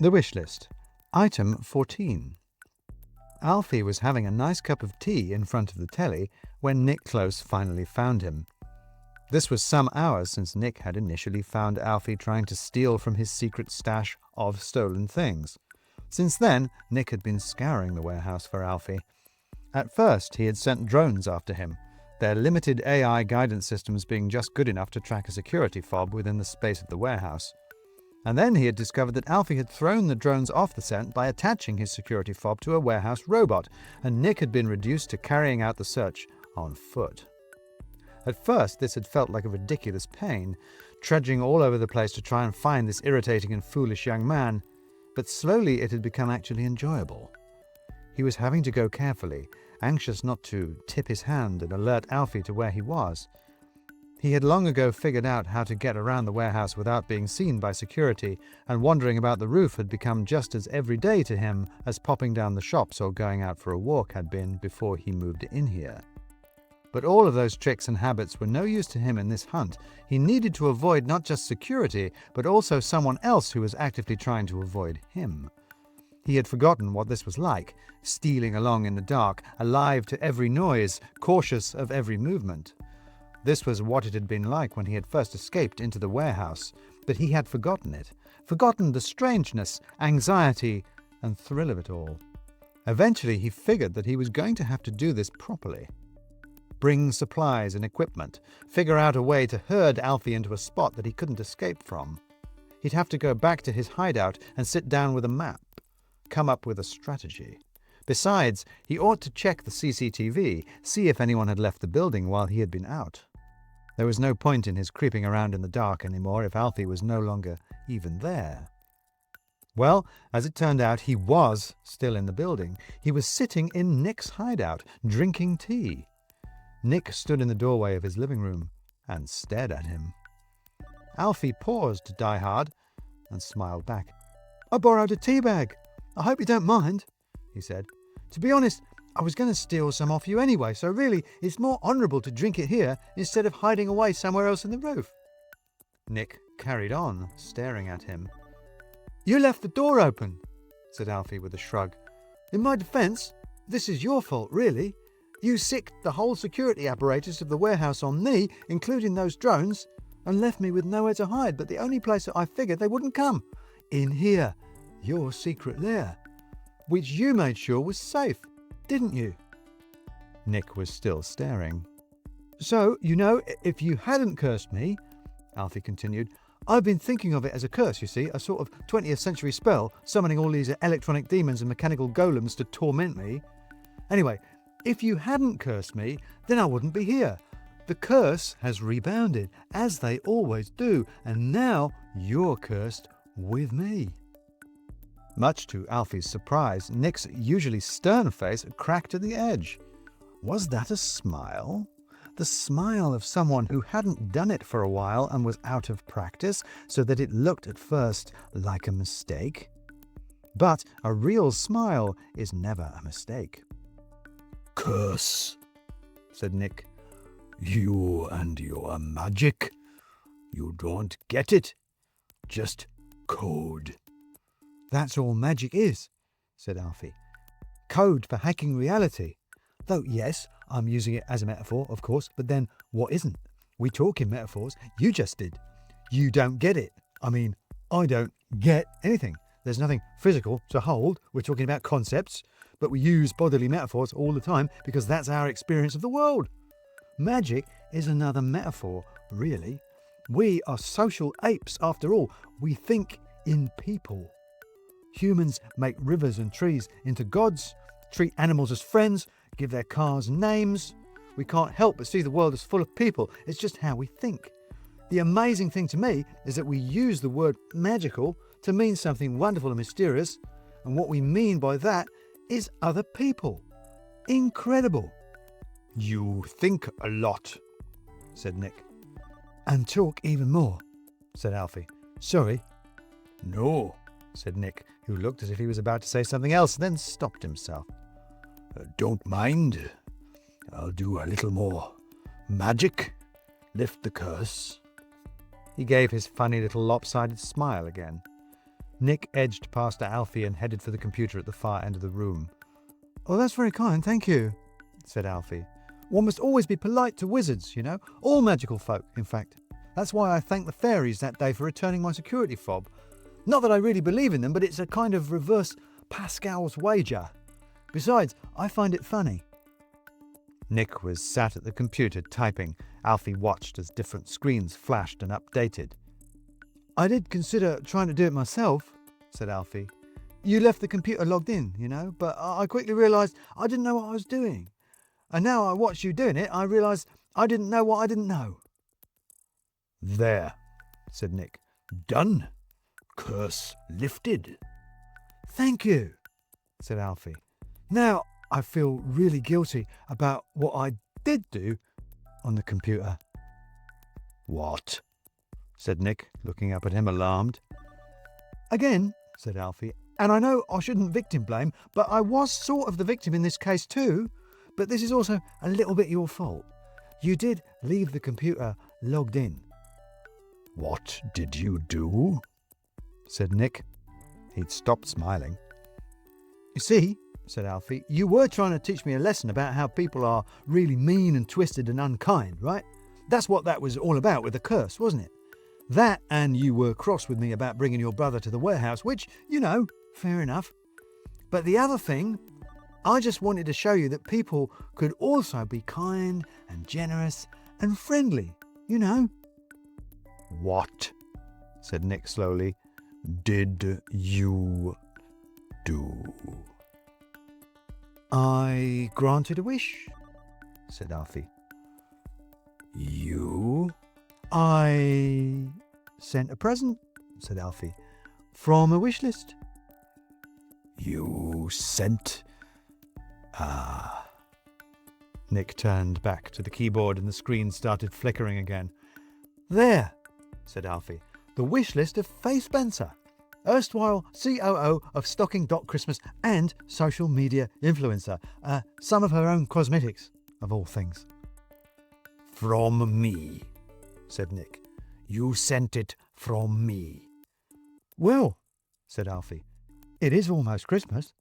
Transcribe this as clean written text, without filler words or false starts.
The wish list. Item 14. Alfie was having a nice cup of tea in front of the telly when Nick Close finally found him. This was some hours since Nick had initially found Alfie trying to steal from his secret stash of stolen things. Since then, Nick had been scouring the warehouse for Alfie. At first, he had sent drones after him, their limited AI guidance systems being just good enough to track a security fob within the space of the warehouse. And then he had discovered that Alfie had thrown the drones off the scent by attaching his security fob to a warehouse robot, and Nick had been reduced to carrying out the search on foot. At first, this had felt like a ridiculous pain, trudging all over the place to try and find this irritating and foolish young man, but slowly it had become actually enjoyable. He was having to go carefully, anxious not to tip his hand and alert Alfie to where he was. He had long ago figured out how to get around the warehouse without being seen by security, and wandering about the roof had become just as everyday to him as popping down the shops or going out for a walk had been before he moved in here. But all of those tricks and habits were no use to him in this hunt. He needed to avoid not just security, but also someone else who was actively trying to avoid him. He had forgotten what this was like, stealing along in the dark, alive to every noise, cautious of every movement. This was what it had been like when he had first escaped into the warehouse, but he had forgotten it, forgotten the strangeness, anxiety, and thrill of it all. Eventually he figured that he was going to have to do this properly. Bring supplies and equipment, figure out a way to herd Alfie into a spot that he couldn't escape from. He'd have to go back to his hideout and sit down with a map, come up with a strategy. Besides, he ought to check the CCTV, see if anyone had left the building while he had been out. There was no point in his creeping around in the dark anymore if Alfie was no longer even there. Well, as it turned out, he was still in the building. He was sitting in Nick's hideout, drinking tea. Nick stood in the doorway of his living room and stared at him. Alfie paused, die hard, and smiled back. "I borrowed a tea bag. I hope you don't mind," he said. "To be honest, I was going to steal some off you anyway, so really it's more honourable to drink it here instead of hiding away somewhere else in the roof." Nick carried on, staring at him. "You left the door open," said Alfie with a shrug. "In my defence, this is your fault, really. You sicked the whole security apparatus of the warehouse on me, including those drones, and left me with nowhere to hide but the only place that I figured they wouldn't come. In here, your secret lair, which you made sure was safe, didn't you?" Nick was still staring. "So, if you hadn't cursed me," Alfie continued, "I've been thinking of it as a curse, you see, a sort of 20th century spell, summoning all these electronic demons and mechanical golems to torment me. Anyway, if you hadn't cursed me, then I wouldn't be here. The curse has rebounded, as they always do, and now you're cursed with me." Much to Alfie's surprise, Nick's usually stern face cracked at the edge. Was that a smile? The smile of someone who hadn't done it for a while and was out of practice, so that it looked at first like a mistake? But a real smile is never a mistake. "Curse," said Nick. "You and your magic. You don't get it. Just code." "That's all magic is," said Alfie. "Code for hacking reality. Though, yes, I'm using it as a metaphor, of course, but then what isn't? We talk in metaphors. You just did. You don't get it. I mean, I don't get anything. There's nothing physical to hold. We're talking about concepts, but we use bodily metaphors all the time because that's our experience of the world. Magic is another metaphor, really. We are social apes, after all. We think in people. Humans make rivers and trees into gods, treat animals as friends, give their cars names. We can't help but see the world as full of people. It's just how we think. The amazing thing to me is that we use the word magical to mean something wonderful and mysterious, and what we mean by that is other people. Incredible." "You think a lot," said Nick. "And talk even more," said Alfie. "Sorry." "No," said Nick, who looked as if he was about to say something else, then stopped himself. "Don't mind. I'll do a little more magic. Lift the curse." He gave his funny little lopsided smile again. Nick edged past Alfie and headed for the computer at the far end of the room. "Oh, that's very kind, thank you," said Alfie. "One must always be polite to wizards, you know. All magical folk, in fact. That's why I thanked the fairies that day for returning my security fob. Not that I really believe in them, but it's a kind of reverse Pascal's wager. Besides, I find it funny." Nick was sat at the computer typing. Alfie watched as different screens flashed and updated. "I did consider trying to do it myself," said Alfie. "You left the computer logged in, you know, but I quickly realised I didn't know what I was doing. And now I watched you doing it, I realised I didn't know what I didn't know." "There," said Nick. "Done. Curse lifted." "Thank you," said Alfie. "Now I feel really guilty about what I did do on the computer." "What?" said Nick, looking up at him alarmed. "Again," said Alfie, "and I know I shouldn't victim blame, but I was sort of the victim in this case too. But this is also a little bit your fault. You did leave the computer logged in." "What did you do?" said Nick. He'd stopped smiling. "You see," said Alfie, "you were trying to teach me a lesson about how people are really mean and twisted and unkind, right? That's what that was all about with the curse, wasn't it? That, and you were cross with me about bringing your brother to the warehouse, which, you know, fair enough. But the other thing, I just wanted to show you that people could also be kind and generous and friendly, you know." "What," said Nick slowly, "did you do?" "I granted a wish," said Alfie. "You?" "I sent a present," said Alfie, "from a wish list." "You sent... Nick turned back to the keyboard and the screen started flickering again. "There," said Alfie, "the wish list of Faye Spencer, erstwhile COO of Stocking Dot Christmas and social media influencer. Some of her own cosmetics, of all things." "From me," said Nick. "You sent it from me." "Well," said Alfie, "it is almost Christmas."